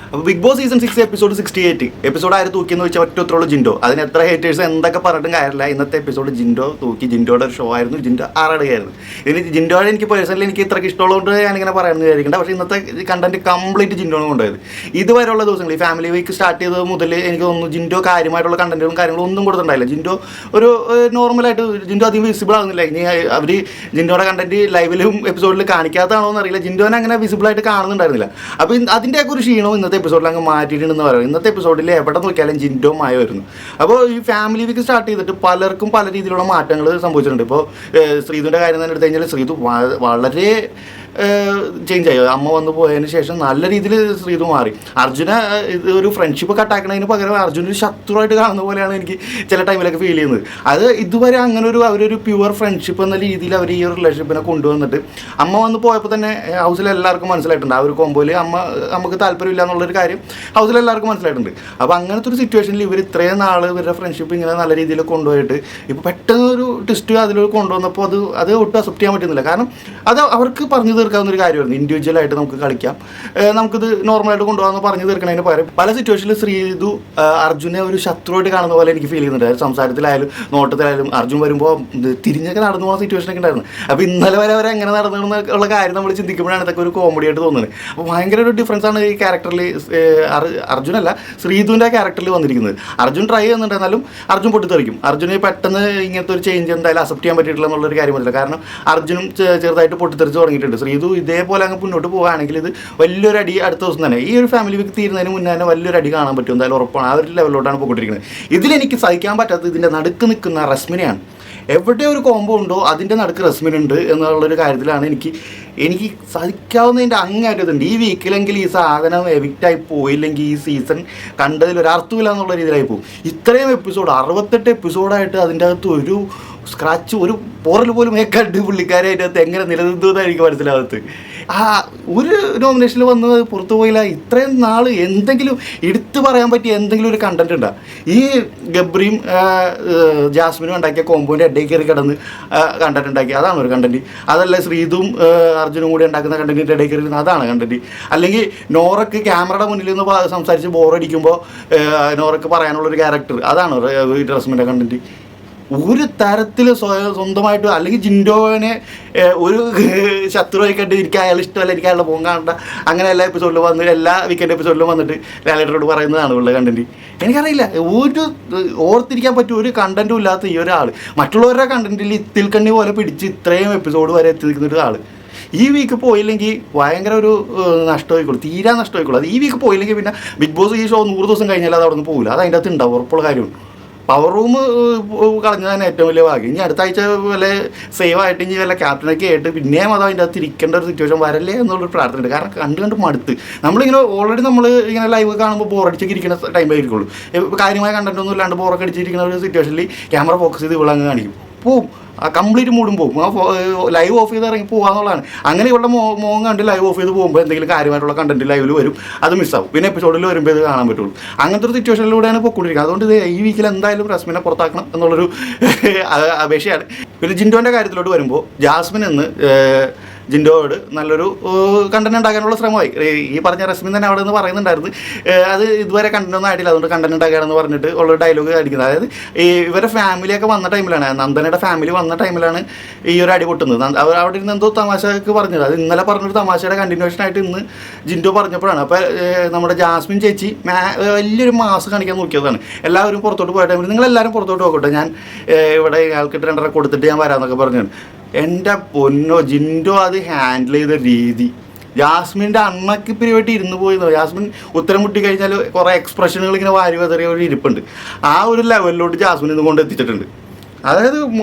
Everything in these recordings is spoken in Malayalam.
അപ്പോൾ Bigg Boss season 6 episode 68 episode ആര് തൂക്കിയെന്ന് വെച്ചാൽ ഒറ്റ ജിൻഡോ. അതിന് എത്ര ഹേറ്റേഴ്സ് എന്തൊക്കെ പറഞ്ഞിട്ടും കാര്യമില്ല. ഇന്നത്തെ എപ്പിസോഡ് ജിൻഡോ തൂക്കി. ജിൻഡോയുടെ ഒരു ഷോ ആയിരുന്നു, ജിൻഡോ ആറാടുകയായിരുന്നു. ഇതിന് ജിൻഡോയുടെ എനിക്ക് പേഴ്സണലി എനിക്ക് ഇത്രയ്ക്ക് ഇഷ്ടമുള്ളതുകൊണ്ട് ഞാനിങ്ങനെ പറയാമെന്ന് വിചാരിക്കേണ്ട. പക്ഷേ ഇന്നത്തെ കണ്ടന്റ് കംപ്ലീറ്റ് ജിൻഡോണ് കൊണ്ടുപോയത്. ഇതുവരെയുള്ള ദിവസങ്ങൾ ഈ ഫാമിലി വീക്ക് സ്റ്റാർട്ട് ചെയ്തത് മുതൽ എനിക്ക് തോന്നുന്നു ജിൻഡോ കാര്യമായിട്ടുള്ള കണ്ടന്റുകളും കാര്യങ്ങളും ഒന്നും കൊടുത്തിട്ടുണ്ടായില്ല. ജിൻഡോ ഒരു നോർമലായിട്ട് ജിൻഡോ അധികം വിസിബിൾ ആകുന്നില്ല. ഇനി അവർ ജിൻഡോയുടെ കണ്ടന്റ് ലൈവിലും എപ്പിസോഡിൽ കാണിക്കാത്തതാണോ എന്നറിയില്ല. ജിൻഡോനെ അങ്ങനെ വിസിബിളായിട്ട് കാണുന്നുണ്ടായിരുന്നില്ല. അപ്പോൾ അതിൻ്റെയൊക്കെ ഒരു ക്ഷീണവും ഇന്നത്തെ എപ്പിസോഡിൽ അങ്ങ് മാറ്റിയിട്ടുണ്ടെന്ന് പറയുന്നത്. ഇന്നത്തെ എപ്പിസോഡിൽ എവിടെ നോക്കിയാലും ജിൻഡോ മായ വരുന്നു. അപ്പോൾ ഈ ഫാമിലി വീക്ക് സ്റ്റാർട്ട് ചെയ്തിട്ട് പലർക്കും പല രീതിയിലുള്ള മാറ്റങ്ങൾ സംഭവിച്ചിട്ടുണ്ട്. ഇപ്പോൾ ശ്രീധുവിൻ്റെ കാര്യം തന്നെ എടുത്തു കഴിഞ്ഞാൽ ശ്രീധു വളരെ ചേഞ്ച് ആയി. അമ്മ വന്നു പോയതിന് ശേഷം നല്ല രീതിയിൽ ശ്രീധു മാറി. അർജുന ഇത് ഒരു ഫ്രണ്ട്ഷിപ്പ് കട്ടാക്കുന്നതിന് പകരം അർജുന ഒരു ശത്രുവായിട്ട് കാണുന്ന പോലെയാണ് എനിക്ക് ചില ടൈമിലൊക്കെ ഫീൽ ചെയ്യുന്നത്. അത് ഇതുവരെ അങ്ങനെ അവരൊരു പ്യുവർ ഫ്രണ്ട്ഷിപ്പ് എന്ന രീതിയിൽ അവർ ഈ ഒരു റിലേഷൻഷിപ്പിനെ കൊണ്ടുവന്നിട്ട് അമ്മ വന്ന് പോയപ്പോൾ തന്നെ ഹൗസിൽ എല്ലാവർക്കും മനസ്സിലായിട്ടുണ്ട്. ആ ഒരു കോമ്പോയിൽ നമുക്ക് താല്പര്യമില്ല എന്നുള്ളൊരു കാര്യം ഹൗസിൽ എല്ലാവർക്കും മനസ്സിലായിട്ടുണ്ട്. അപ്പോൾ അങ്ങനത്തെ ഒരു സിറ്റുവേഷനിൽ ഇവർ ഇത്രയും നാൾ ഇവരുടെ ഫ്രണ്ട്ഷിപ്പ് ഇങ്ങനെ നല്ല രീതിയിൽ കൊണ്ടുപോയിട്ട് ഇപ്പോൾ പെട്ടെന്ന് ഒരു ട്വിസ്റ്റ് അതിലൂടെ കൊണ്ടുവന്നപ്പോൾ അത് ഒട്ടും അക്സെപ്റ്റ് ചെയ്യാൻ പറ്റുന്നില്ല. കാരണം അത് അവർക്ക് പറഞ്ഞു തീർക്കാവുന്ന ഒരു കാര്യമായിരുന്നു. ഇൻഡിവിജ്വലായിട്ട് നമുക്ക് കളിക്കാം, നമുക്കിത് നോർമലായിട്ട് കൊണ്ടുപോകാമെന്ന് പറഞ്ഞു തീർക്കണതിന് പകരം പല സിറ്റുവേഷനിൽ ശ്രീധു അർജുനെ ഒരു ശത്രുവായിട്ട് കാണുന്ന പോലെ എനിക്ക് ഫീൽ ചെയ്യുന്നുണ്ട്. സംസാരത്തിലായാലും നോട്ടത്തിലായാലും അർജുൻ വരുമ്പോൾ തിരിഞ്ഞൊക്കെ നടന്നു പോകുന്ന സിറ്റുവേഷനൊക്കെ ഉണ്ടായിരുന്നു. അപ്പോൾ ഇന്നലെ വരെ അവർ എങ്ങനെ നടന്നിട്ടുള്ള കാര്യം നമ്മൾ ചിന്തിക്കുമ്പോഴാണ് ഇതൊക്കെ ഒരു കോമഡി ആയിട്ട് തോന്നുന്നത്. അപ്പോൾ ഭയങ്കര ഒരു ഡിഫറൻസ് ആണ് ഈ ക്യാരക്ടറിൽ അർജുനല്ല ശ്രീധുവിൻ്റെ ക്യാരക്ടറിൽ വന്നിരിക്കുന്നത്. അർജുൻ ട്രൈ ചെയ്യുന്നുണ്ടെന്നാലും അർജുൻ പൊട്ടിത്തെറിക്കും. അർജുന് പെട്ടെന്ന് ഇങ്ങനത്തെ ഒരു ചേഞ്ച് എന്തായാലും അക്സെപ്റ്റ് ചെയ്യാൻ പറ്റിയിട്ടില്ല എന്നുള്ളൊരു കാര്യം പറ്റില്ല. കാരണം അർജുനും ചെറുതായിട്ട് പൊട്ടിത്തെറിച്ച് തുടങ്ങിയിട്ടുണ്ട്. ശ്രീധു ഇതേപോലെ അങ്ങ് മുന്നോട്ട് പോവുകയാണെങ്കിൽ ഇത് വലിയൊരു അടി അടുത്ത ദിവസം തന്നെ ഈ ഒരു ഫാമിലി വീക്ക് തീരുന്നതിന് മുന്നേ തന്നെ വലിയൊരു അടി കാണാൻ പറ്റും. എന്തായാലും ഉറപ്പാണ്. ആ ഒരു ലെവലിലോട്ടാണ് പോയിക്കൊണ്ടിരിക്കുന്നത്. ഇതിലെനിക്ക് സഹിക്കാൻ പറ്റാത്തത് ഇതിൻ്റെ നടുക്ക് നിൽക്കുന്ന റസ്മിനെയാണ്. എവിടെ ഒരു കോംബോ ഉണ്ടോ അതിൻ്റെ നടുക്ക് റസ്മിനുണ്ട് എന്നുള്ളൊരു കാര്യത്തിലാണ് എനിക്ക് സഹിക്കാവുന്നതിൻ്റെ അങ്ങേറ്റതുണ്ട്. ഈ വീക്കിലെങ്കിൽ ഈ സാധനം എവിക്റ്റായി പോയില്ലെങ്കിൽ ഈ സീസൺ കണ്ടതിൽ ഒരർത്ഥമില്ല എന്നുള്ള രീതിയിലായി പോകും. ഇത്രയും എപ്പിസോഡ് 68 എപ്പിസോഡായിട്ട് അതിൻ്റെ അകത്ത് ഒരു സ്ക്രാച്ച് ഒരു പോറൽ പോലും ഏക്കണ്ട് പുള്ളിക്കാരെ അതിൻ്റെ അകത്ത് എങ്ങനെ നിലനിർത്തുമെന്ന് എനിക്ക് മനസ്സിലാകത്ത്. ഒരു നോമിനേഷനിൽ വന്ന് പുറത്തു പോയില്ല. ഇത്രയും നാൾ എന്തെങ്കിലും എടുത്തു പറയാൻ പറ്റിയ എന്തെങ്കിലും ഒരു കണ്ടന്റ് ഉണ്ടാ. ഈ ഗബ്രിയും ജാസ്മിനും ഉണ്ടാക്കിയ കോമ്പോൻ്റെ ഇടയിൽ കയറി കിടന്ന് കണ്ടന്റ് ഉണ്ടാക്കി, അതാണ് ഒരു കണ്ടന്റ്. അതല്ല ശ്രീധുവും അർജുനും കൂടി ഉണ്ടാക്കുന്ന കണ്ടന്റിൻ്റെ ഇടയിൽ കയറി അതാണ് കണ്ടന്റ്. അല്ലെങ്കിൽ നോറക്ക് ക്യാമറയുടെ മുന്നിൽ നിന്ന് സംസാരിച്ച് ബോറടിക്കുമ്പോൾ നോറക്ക് പറയാനുള്ളൊരു ക്യാരക്ടർ, അതാണ് റസ്മിൻ്റെ കണ്ടന്റ്. ഒരു തരത്തിൽ സ്വന്തമായിട്ട് അല്ലെങ്കിൽ ജിൻഡോനെ ഒരു ശത്രുവായി കണ്ട് എനിക്ക് അയാൾ ഇഷ്ടമല്ല, എനിക്ക് അയാളുടെ പോകാൻ കാണണ്ട, അങ്ങനെ എല്ലാ എപ്പിസോഡിലും വന്ന് എല്ലാ വീക്കെൻഡ് എപ്പിസോഡിലും വന്നിട്ട് ലാലേട്ടനോട് പറയുന്നതാണ് ഉള്ള കണ്ടന്റ്. എനിക്കറിയില്ല ഒരു ഓർത്തിരിക്കാൻ പറ്റും ഒരു കണ്ടന്റും ഇല്ലാത്ത ഈ ഒരാൾ മറ്റുള്ളവരുടെ കണ്ടന്റിൽ ഇത്തിൽക്കണ്ണി പോലെ പിടിച്ച് ഇത്രയും എപ്പിസോഡ് വരെ എത്തിക്കുന്ന ഒരാൾ ഈ വീക്ക് പോയില്ലെങ്കിൽ ഭയങ്കര ഒരു നഷ്ടമായിക്കോളും, തീരാ നഷ്ടമായിക്കോളും. അത് ഈ വീക്ക് പോയില്ലെങ്കിൽ പിന്നെ ബിഗ് ബോസ് ഈ ഷോ 100 ദിവസം കഴിഞ്ഞാൽ അത് അവിടെ നിന്ന് പോകില്ല. അത് അതിൻ്റെ അകത്ത് ഉണ്ടാവും, ഉറപ്പുള്ള കാര്യമാണ്. പവർ റൂം കളഞ്ഞതാണ് ഏറ്റവും വലിയ ഭാഗ്യം. ഇനി അടുത്ത ആഴ്ച വല്ല സേവ് ആയിട്ട് ഇനി വല്ല ക്യാപ്റ്റനൊക്കെ ആയിട്ട് പിന്നെയും അത് അതിൻ്റെ അകത്ത് ഇരിക്കേണ്ട ഒരു സിറ്റുവേഷൻ വരല്ലേ എന്നുള്ളൊരു പ്രാർത്ഥനയുണ്ട്. കാരണം കണ്ട് മടുത്ത് നമ്മളിങ്ങനെ ഓൾറെഡി നമ്മൾ ഇങ്ങനെ ലൈവ് കാണുമ്പോൾ ബോറടിച്ചൊക്കെ ഇരിക്കുന്ന ടൈമായിരിക്കുള്ളൂ. കാര്യമായ കണ്ടന്റ് ഒന്നും ഇല്ലാണ്ട് ബോറൊക്കെ അടിച്ചിരിക്കുന്ന ഒരു സിറ്റുവേഷനിൽ ക്യാമറ ഫോക്കസ് ചെയ്ത് ഇവിടെ അങ്ങ് കാണിക്കും, പോവും, കംപ്ലീറ്റ് മൂടും പോകും. ലൈവ് ഓഫ് ചെയ്ത് ഇറങ്ങി പോകാന്നുള്ളതാണ്. അങ്ങനെ ഇവിടെ മോൻ കണ്ട് ലൈവ് ഓഫ് ചെയ്ത് പോകുമ്പോൾ എന്തെങ്കിലും കാര്യമായിട്ടുള്ള കണ്ടന്റ് ലൈവിൽ വരും, അത് മിസ്സാവും. പിന്നെ എപ്പിസോഡിൽ വരുമ്പോൾ ഇത് കാണാൻ പറ്റുള്ളൂ. അങ്ങനത്തെ ഒരു സിറ്റുവേഷനിലൂടെയാണ് പോയിക്കൊണ്ടിരിക്കുന്നത്. അതുകൊണ്ട് ഈ വീക്കിൽ എന്തായാലും റസ്മിനെ പുറത്താക്കണം എന്നുള്ളൊരു അപേക്ഷയാണ്. പിന്നെ ജിൻഡോൻ്റെ കാര്യത്തിലോട്ട് വരുമ്പോൾ ജാസ്മിൻ എന്ന് ജിൻഡോയോട് നല്ലൊരു കണ്ടന്റ് ഉണ്ടാക്കാനുള്ള ശ്രമമായി. ഈ പറഞ്ഞ റസ്മിൻ തന്നെ അവിടെ നിന്ന് പറയുന്നുണ്ടായിരുന്നു അത് ഇതുവരെ കണ്ടന്റൊന്നും ആയിട്ടില്ല, അതുകൊണ്ട് കണ്ടന്റ് ഉണ്ടാക്കുകയാണെന്ന് പറഞ്ഞിട്ട് ഉള്ളൊരു ഡയലോഗ് അടിക്കുന്നത്. അതായത് ഈ ഇവരുടെ ഫാമിലിയൊക്കെ വന്ന ടൈമിലാണ്, നന്ദനയുടെ ഫാമിലി വന്ന ടൈമിലാണ് ഈ ഒരു അടി പൊട്ടുന്നത്. അവിടെ ഇരുന്ന് എന്തോ തമാശക്ക് പറഞ്ഞത്, അത് ഇന്നലെ പറഞ്ഞൊരു തമാശയുടെ കണ്ടിന്യൂഷൻ ആയിട്ട് ഇന്ന് ജിൻഡോ പറഞ്ഞപ്പോഴാണ്. അപ്പോൾ നമ്മുടെ ജാസ്മിൻ ചേച്ചി വലിയൊരു മാസ് കാണിക്കാൻ നോക്കിയതാണ്. എല്ലാവരും പുറത്തോട്ട് പോയ ടൈമിൽ നിങ്ങളെല്ലാവരും പുറത്തോട്ട് പോകട്ടെ, ഞാൻ ഇവിടെ ആൾക്കിട്ട് 2.5 കൊടുത്തിട്ട് ഞാൻ വരാമെന്നൊക്കെ പറഞ്ഞാണ്. എൻ്റെ പൊന്നോ ജിൻഡോ അത് ഹാൻഡിൽ ചെയ്ത രീതി, ജാസ്മിൻ്റെ അണ്ണക്ക് പിരിവായിട്ട് ഇരുന്ന് പോയി. ജാസ്മിൻ ഉത്തരം മുട്ടി കഴിഞ്ഞാൽ കുറേ എക്സ്പ്രഷനുകൾ ഇങ്ങനെ വാരി വെതറിയ ഒരു ഇരിപ്പുണ്ട്. ആ ഒരു ലെവലിലോട്ട് ജാസ്മിൻ ഇന്ന് കൊണ്ട് എത്തിച്ചിട്ടുണ്ട്. അതായത്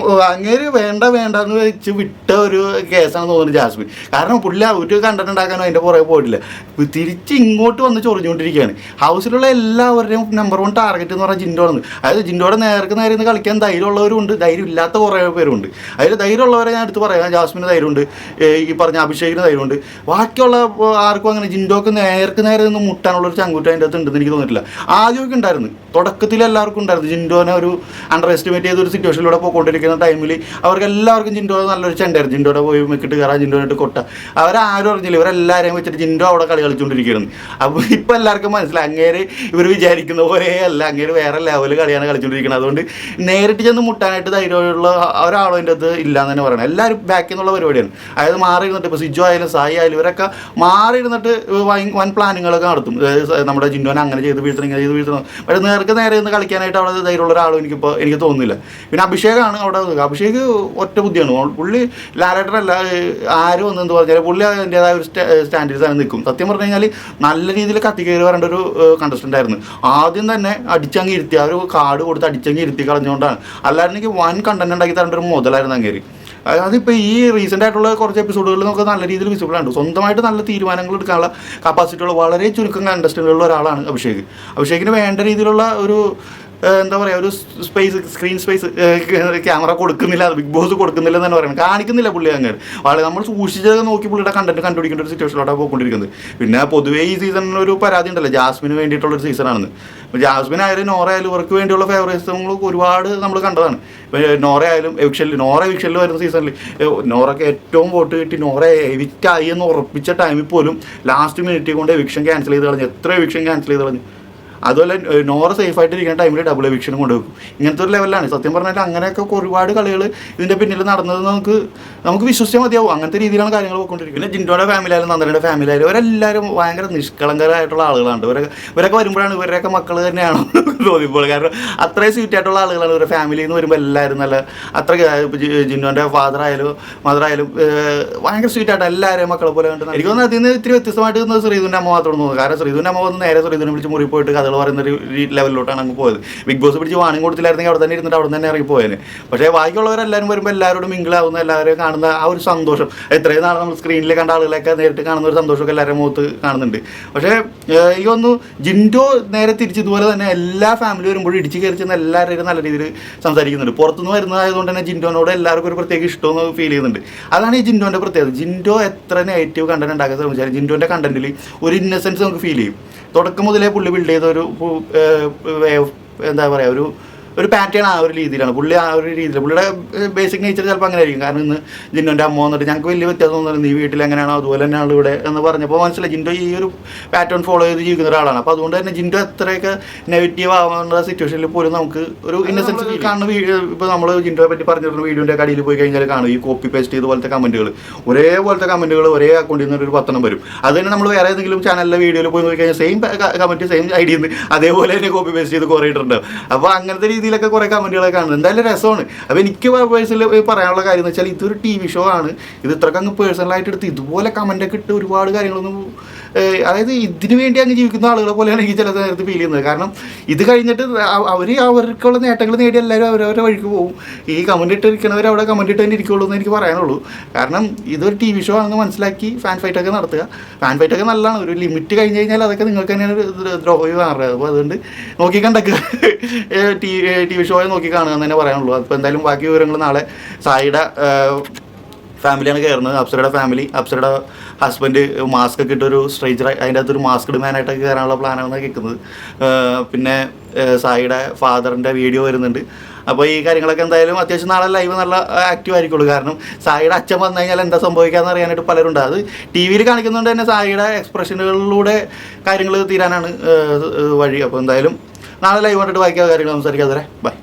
അങ്ങേര് വേണ്ട എന്ന് വെച്ച് വിട്ട ഒരു കേസാണ് തോന്നുന്നത് ജാസ്മിൻ. കാരണം പുള്ളി ഒരു കണ്ടന്റ് ഉണ്ടാക്കാനോ അതിൻ്റെ പുറകെ പോയിട്ടില്ല, തിരിച്ച് ഇങ്ങോട്ട് വന്ന് ചൊറിഞ്ഞുകൊണ്ടിരിക്കുകയാണ്. ഹൗസിലുള്ള എല്ലാവരുടെയും നമ്പർ 1 ടാർഗറ്റ് എന്ന് പറഞ്ഞാൽ ജിൻഡോ ആണ്. അതായത് ജിൻഡോയുടെ നേരെ നിന്ന് കളിക്കാൻ ധൈര്യമുള്ളവരും ഉണ്ട്, ധൈര്യം ഇല്ലാത്ത കുറേ പേരുണ്ട്. അതിൽ ധൈര്യമുള്ളവരെ ഞാൻ എടുത്ത് പറയാം, ജാസ്മിന് ധൈര്യമുണ്ട്, ഈ പറഞ്ഞ അഭിഷേകിന് ധൈര്യമുണ്ട്. ബാക്കിയുള്ള ആർക്കും അങ്ങനെ ജിൻഡോക്ക് നേരെ നിന്ന് മുട്ടാനുള്ളൊരു ചങ്കൂറ്റം അതിൻ്റെ അകത്ത് ഉണ്ടെന്ന് എനിക്ക് തോന്നിയിട്ടില്ല. ആദ്യമൊക്കെ ഉണ്ടായിരുന്നു, തുടക്കത്തിൽ എല്ലാവർക്കും ഉണ്ടായിരുന്നു. ജിൻഡോനെ ഒരു അണ്ടർ എസ്റ്റിമേറ്റ് ചെയ്തൊരു സിറ്റുവേഷനിലൂടെ കൂടെ പോയിക്കൊണ്ടിരിക്കുന്ന ടൈമിൽ അവർക്ക് എല്ലാവർക്കും ജിൻഡോ നല്ലൊരു ചെണ്ടായിരുന്നു. ജിൻഡോടെ പോയി മെക്കിട്ട് കയറാം, ജിൻഡോനായിട്ട് കൊട്ട. അവരാരും അറിഞ്ഞില്ല, ഇവരെല്ലാവരെയും വെച്ചിട്ട് ജിൻഡോ അവിടെ കളി കളിച്ചുകൊണ്ടിരിക്കുകയാണ്. അപ്പോൾ ഇപ്പം എല്ലാവർക്കും മനസ്സിലായി അങ്ങേര് ഇവർ വിചാരിക്കുന്ന പോലെ അല്ല, അങ്ങേര് വേറെ ലെവല് കളിയാണ് കളിച്ചുകൊണ്ടിരിക്കുന്നത്. അതുകൊണ്ട് നേരിട്ട് ചെന്ന് മുട്ടാനായിട്ട് ധൈര്യമുള്ള ഒരാളും അതിൻ്റെ അത് ഇല്ല എന്ന് തന്നെ പറയണം. എല്ലാവരും ബാക്കിൽ നിന്നുള്ള പരിപാടിയാണ്. അതായത് മാറി ഇരുന്നിട്ട് ഇപ്പോൾ സിജു ആയാലും സായി ആയാലും ഇവരൊക്കെ മാറി ഇരുന്നിട്ട് വൻ പ്ലാനിങ്ങളൊക്കെ നടത്തും. നമ്മുടെ ജിൻഡോനെ അങ്ങനെ ചെയ്ത് വീഴ്ത്തണം, ഇങ്ങനെ ചെയ്ത് വീഴ്ത്തണം. പക്ഷേ നേരെ നിന്ന് കളിക്കാനായിട്ട് അവിടെ ധൈര്യമുള്ള ഒരാളും എനിക്ക് തോന്നുന്നില്ല. പിന്നെ അഭിഷേകാണ് അവിടെ. അഭിഷേക് ഒറ്റ ബുദ്ധിയാണ്. പുള്ളി ലാലേട്ടനല്ല, ആരും ഒന്നെന്ന് പറഞ്ഞാൽ പുള്ളി അതിൻ്റെതായ ഒരു സ്റ്റാൻഡേർഡ്സാണ് നിൽക്കും. സത്യം പറഞ്ഞു കഴിഞ്ഞാൽ നല്ല രീതിയിൽ കത്തിക്കയറി വരേണ്ട ഒരു കണ്ടസ്റ്റൻ്റ് ആയിരുന്നു. ആദ്യം തന്നെ അടിച്ചങ്ങ് ഇരുത്തി, ആ ഒരു കാർഡ് കൊടുത്ത് അടിച്ചങ്ങ് ഇരുത്തി കളഞ്ഞുകൊണ്ടാണ്. അല്ലാതെ എനിക്ക് വൻ കണ്ടന്റ് ഉണ്ടാക്കി തരേണ്ട ഒരു മുതലായിരുന്നു അങ്ങേര്. അതിപ്പോൾ ഈ റീസെൻ്റ് ആയിട്ടുള്ള കുറച്ച് എപ്പിസോഡുകളിൽ നമുക്ക് നല്ല രീതിയിൽ വിസിബിളാണ്. സ്വന്തമായിട്ട് നല്ല തീരുമാനങ്ങൾ എടുക്കാനുള്ള കപ്പാസിറ്റിയുള്ള വളരെ ചുരുക്കം കണ്ടസ്റ്റൻ്റുകളുള്ള ഒരാളാണ് അഭിഷേക്. അഭിഷേകിന് വേണ്ട രീതിയിലുള്ള ഒരു എന്താ പറയുക, ഒരു സ്ക്രീൻ സ്പേസ് ക്യാമറ കൊടുക്കുന്നില്ല, ബിഗ് ബോസ് കൊടുക്കുന്നില്ല എന്ന് തന്നെ പറയുന്നത്, കാണിക്കുന്നില്ല പുള്ളി അങ്ങനെ. വളരെ നമ്മൾ സൂക്ഷിച്ചതൊക്കെ നോക്കി പുള്ളിയുടെ കണ്ടന്റ് കണ്ടുപിടിക്കേണ്ട ഒരു സിറ്റുവേഷനിലോട്ടാണ് പോയിക്കൊണ്ടിരിക്കുന്നത്. പിന്നെ പൊതുവേ ഈ സീസണിൽ ഒരു പരാതി ഉണ്ടല്ലോ, ജാസ്മിന് വേണ്ടിയിട്ടുള്ളൊരു സീസണാണെന്ന്. ഇപ്പോൾ ജാസ്മിൻ ആയാലും നോറ ആയാലും ഇവർക്ക് വേണ്ടിയുള്ള ഫേവറേറ്റ്സുകൾ ഒരുപാട് നമ്മൾ കണ്ടതാണ്. ഇപ്പോൾ നോറ ആയാലും എവിക്ഷനിൽ വരുന്ന സീസണിൽ നോറയ്ക്ക് ഏറ്റവും വോട്ട് കിട്ടി, നോറ എവിക്റ്റായി എന്ന് ഉറപ്പിച്ച ടൈമിൽ പോലും ലാസ്റ്റ് മിനിറ്റ് കൊണ്ട് എവിക്ഷൻ ക്യാൻസൽ ചെയ്ത് കളഞ്ഞു. എത്ര എവിക്ഷൻ ക്യാൻസൽ ചെയ്ത് കളഞ്ഞു. അതുപോലെ നോറ സേഫായിട്ട് ഇരിക്കുന്ന ടൈമിൽ ഡബിൾ എവിക്ഷനും കൊണ്ടുവെക്കും. ഇങ്ങനത്തെ ഒരു ലെവലാണ് സത്യം പറഞ്ഞാൽ. അങ്ങനെയൊക്കെ ഒരുപാട് കളികൾ ഇതിൻ്റെ പിന്നിൽ നടന്നത് നമുക്ക് വിശ്വസിച്ചാൽ മതിയാവും. അങ്ങനത്തെ രീതിയിലാണ് കാര്യങ്ങൾ പോയിക്കൊണ്ടിരിക്കുന്നത്. പിന്നെ ജിൻഡോയുടെ ഫാമിലി ആയാലും നന്ദനയുടെ ഫാമിലി ആയാലും ഇവരെല്ലാവരും ഭയങ്കര നിഷ്കളങ്കരായിട്ടുള്ള ആളുകളാണ്. ഇവരൊക്കെ വരുമ്പോഴാണ് ഇവരൊക്കെ മക്കൾ തന്നെയാണോ തോന്നിപ്പോൾ. കാരണം അത്രയും സ്വീറ്റ് ആയിട്ടുള്ള ആളുകളാണ് ഇവരുടെ ഫാമിലിയിൽ നിന്ന് വരുമ്പോൾ. എല്ലാവരും നല്ല അത്ര ഇപ്പോൾ ജിൻഡോൻ്റെ ഫാദറായാലും മദറായാലും ഭയങ്കര സ്വീറ്റായിട്ട് എല്ലാവരെയും മക്കളെ പോലെ കണ്ട്. എനിക്ക് തോന്നുന്നു അതിൽ നിന്ന് ഇത്തിരി വ്യത്യസ്തമായിട്ട് നിന്നത് ശ്രീധുവിൻ്റെ അമ്മ മാത്രം തോന്നുന്നു. കാരണം ശ്രീധുവിൻ്റെ അമ്മ വന്ന് നേരെ ശ്രീധുവിനെ വിളിച്ച് മുറി പോയിട്ട് കഥകൾ പറയുന്നൊരു ലെവലിലോട്ടാണ് അങ്ങ് പോയത്. ബിഗ് ബോസ് പിടിച്ച് വാണിംഗ് കൊടുത്തില്ലായിരുന്നെങ്കിൽ അവിടെ തന്നെ ഇരുന്നിട്ട് അവിടെ തന്നെ ഇറങ്ങിപ്പോയേനെ. പക്ഷേ ബാക്കിയുള്ളവരെല്ലാവരും വരുമ്പോൾ എല്ലാവരോടും മിങ്കിളാവുന്ന, എല്ലാവരെയും കാണുന്ന ആ ഒരു സന്തോഷം, എത്രയും നാളെ നമ്മൾ സ്ക്രീനിൽ കണ്ട ആളുകളെയൊക്കെ നേരിട്ട് കാണുന്ന ഒരു സന്തോഷമൊക്കെ എല്ലാവരുടെ മുഖത്ത് കാണുന്നുണ്ട്. പക്ഷേ എനിക്കൊന്നു ജിൻഡോ നേരെ തിരിച്ച് ഇതുപോലെ തന്നെ എല്ലാ ഫാമിലി വരുമ്പോഴും ഇടിച്ച് കയറി ചെന്ന് എല്ലാവരും നല്ല രീതിയിൽ സംസാരിക്കുന്നുണ്ട്. പുറത്തുനിന്ന് വരുന്നതായതുകൊണ്ട് തന്നെ ജിൻഡോനോട് എല്ലാവർക്കും ഒരു പ്രത്യേക ഇഷ്ടമെന്ന് ഫീൽ ചെയ്യുന്നുണ്ട്. അതാണ് ഈ ജിൻഡോൻ്റെ പ്രത്യേകത. ജിൻഡോ എത്ര നെഗറ്റീവ് കണ്ടന്റ് ഉണ്ടാക്കാൻ ശ്രമിച്ചാലും ജിൻഡോൻ്റെ കണ്ടന്റിൽ ഒരു ഇന്നസെൻസ് നമുക്ക് ഫീൽ ചെയ്യും. തുടക്കം മുതലേ പുള്ളി ബിൽഡ് ചെയ്ത ഒരു എന്താ പറയുക, ഒരു പാറ്റേൺ ആ ഒരു രീതിയിലാണ് പുള്ളി. ആ ഒരു രീതിയിൽ പുള്ളിയുടെ ബേസിക് നേച്ചർ ചിലപ്പോൾ അങ്ങനെ ആയിരിക്കും. കാരണം ഇന്ന് ജിൻഡോൻ്റെ അമ്മ വന്നിട്ട് ഞങ്ങൾക്ക് വലിയ വ്യത്യാസം തോന്നുന്നു, നീ വീട്ടിൽ എങ്ങനെയാണോ അതുപോലെ തന്നെയാണ് ഇവിടെ എന്ന് പറഞ്ഞപ്പോൾ മനസ്സിലായി ജിൻഡോ ഈ ഒരു പാറ്റേൺ ഫോളോ ചെയ്ത് ജീവിക്കുന്ന ഒരാളാണ്. അപ്പോൾ അതുകൊണ്ട് തന്നെ ജിൻഡോ എത്രയൊക്കെ നെഗറ്റീവ് ആവുന്ന സിറ്റുവേഷനിൽ പോലും നമുക്ക് ഒരു ഇന്നസെൻസ് കാണുന്ന ഇപ്പോൾ നമ്മൾ ജിൻഡോയെ പറ്റി പറഞ്ഞിരുന്ന വീഡിയോൻ്റെ കടയിൽ പോയി കഴിഞ്ഞാൽ കാണും ഈ കോപ്പി പേസ്റ്റ് ചെയ്തുപോലത്തെ കമൻറ്റുകൾ, ഒരേപോലത്തെ കമൻറ്റുകൾ ഒരേ അക്കൗണ്ടിൽ നിന്ന് ഒരു 10 വരും. അത് തന്നെ നമ്മൾ വേറെ ഏതെങ്കിലും ചാനലിലെ വീഡിയോയിൽ പോയി നോക്കി കഴിഞ്ഞാൽ സെയിം കമൻറ്റ് സെയിം ഐഡിയിൽ നിന്ന് അതേപോലെ തന്നെ കോപ്പി പേസ്റ്റ് ചെയ്ത് കുറേ ഇട്ടിട്ടുണ്ടാവും. അപ്പോൾ അങ്ങനത്തെ ഇതിലൊക്കെ കുറേ കമൻറ്റുകളൊക്കെ കാണുന്നത് എന്തായാലും രസമാണ്. അപ്പോൾ എനിക്ക് പേഴ്സണലി പറയാനുള്ള കാര്യം എന്ന് വെച്ചാൽ ഇതൊരു TV ഷോ ആണ്. ഇത് ഇത്രയ്ക്ക് അങ്ങ് പേഴ്സണലായിട്ട് എടുത്ത് ഇതുപോലെ കമൻറ്റൊക്കെ ഇട്ട് ഒരുപാട് കാര്യങ്ങളൊന്നും, അതായത് ഇതിന് വേണ്ടി അങ്ങ് ജീവിക്കുന്ന ആളുകളെ പോലെയാണ് എനിക്ക് ചില നേരത്ത് ഫീൽ ചെയ്യുന്നത്. കാരണം ഇത് കഴിഞ്ഞിട്ട് അവർക്കുള്ള നേട്ടങ്ങൾ നേടി എല്ലാവരും അവരവരുടെ വഴിക്ക് പോകും. ഈ കമൻറ്റ് ഇട്ടിരിക്കണവർ അവിടെ കമൻറ്റ് ഇട്ട് തന്നെ ഇരിക്കുള്ളൂ എന്ന് എനിക്ക് പറയാനുള്ളൂ. കാരണം ഇതൊരു TV ഷോ ആണെന്ന് മനസ്സിലാക്കി ഫാൻ ഫൈറ്റൊക്കെ നടത്തുക. ഫാൻ ഫൈറ്റൊക്കെ നല്ലതാണ്. ഒരു ലിമിറ്റ് കഴിഞ്ഞ് കഴിഞ്ഞാൽ അതൊക്കെ നിങ്ങൾക്ക് തന്നെയാണ് ദ്രോഹി മാറുക. അപ്പോൾ അതുകൊണ്ട് നോക്കി കണ്ടൊക്കെ TV ഷോയെ നോക്കി കാണുക എന്ന് തന്നെ പറയാനുള്ളൂ. അപ്പോൾ എന്തായാലും ബാക്കി വിവരങ്ങൾ നാളെ സായിയുടെ ഫാമിലിയാണ് കയറുന്നത്. അപ്സരയുടെ ഫാമിലി, അപ്സരയുടെ ഹസ്ബൻഡ് മാസ്ക് ഒക്കെ ഇട്ടൊരു സ്ട്രേഞ്ചർ, അതിൻ്റെ അകത്തൊരു മാസ്ക്ഡ് മാനായിട്ടൊക്കെ കയറാനുള്ള പ്ലാനാണെന്ന് കേൾക്കുന്നത്. പിന്നെ സായിയുടെ ഫാദറിൻ്റെ വീഡിയോ വരുന്നുണ്ട്. അപ്പോൾ ഈ കാര്യങ്ങളൊക്കെ എന്തായാലും അത്യാവശ്യം നാളെ ലൈവ് നല്ല ആക്റ്റീവ് ആയിരിക്കുള്ളൂ. കാരണം സായിയുടെ അച്ഛൻ വന്നു കഴിഞ്ഞാൽ എന്താ സംഭവിക്കാമെന്ന് അറിയാനായിട്ട് പലരുണ്ട്. അത് TV കാണിക്കുന്നതുകൊണ്ട് തന്നെ സായിയുടെ എക്സ്പ്രഷനുകളിലൂടെ കാര്യങ്ങൾ തീരാനാണ് വഴി. അപ്പോൾ എന്തായാലും നാളെ ലൈവ് കണ്ടിട്ട് ബാക്കി കാര്യങ്ങൾ സംസാരിക്കാതെ ബൈ.